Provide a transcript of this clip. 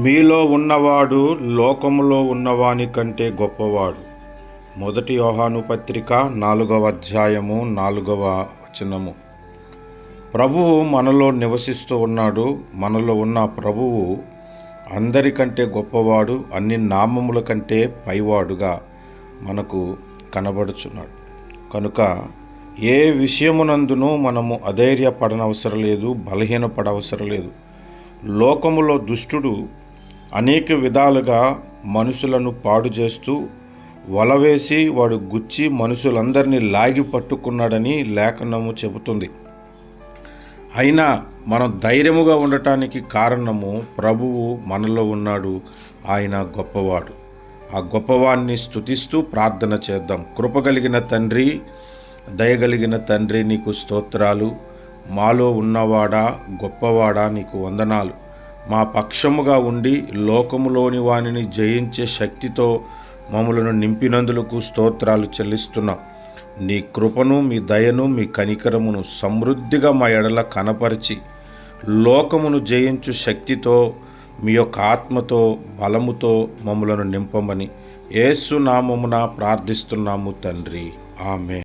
మీలో ఉన్నవాడు లోకములో ఉన్నవాని కంటే గొప్పవాడు. 1 యోహాను పత్రిక 4వ అధ్యాయము 4వ వచనము. ప్రభువు మనలో నివసిస్తూ ఉన్నాడు. మనలో ఉన్న ప్రభువు అందరికంటే గొప్పవాడు, అన్ని నామముల కంటే పైవాడుగా మనకు కనబడుచున్నాడు. కనుక ఏ విషయమునందును మనము అధైర్యపడనవసరం లేదు, బలహీనపడవసరం లేదు. లోకములో దుష్టుడు అనేక విధాలుగా మనుషులను పాడు చేస్తూ వలవేసి వాడు గుచ్చి మనుషులందరినీ లాగి పట్టుకున్నాడని లేఖనము చెబుతుంది. అయినా మనం ధైర్యముగా ఉండటానికి కారణము ప్రభువు మనలో ఉన్నాడు. ఆయన గొప్పవాడు. ఆ గొప్పవాన్ని స్తుతిస్తూ ప్రార్థన చేద్దాం. కృపగలిగిన తండ్రి, దయగలిగిన తండ్రి, నీకు స్తోత్రాలు. మాలో ఉన్నవాడా, గొప్పవాడా, నీకు వందనాలు. మా పక్షముగా ఉండి లోకములోని వానిని జయించే శక్తితో మమ్మలను నింపినందులకు స్తోత్రాలు చెల్లిస్తున్నాం. నీ కృపను, మీ దయను, మీ కనికరమును సమృద్ధిగా మా ఎడల కనపరిచి లోకమును జయించు శక్తితో, మీ యొక్క ఆత్మతో, బలముతో మమ్మలను నింపమని యేసు నామమున ప్రార్థిస్తున్నాము తండ్రి. ఆమేన్.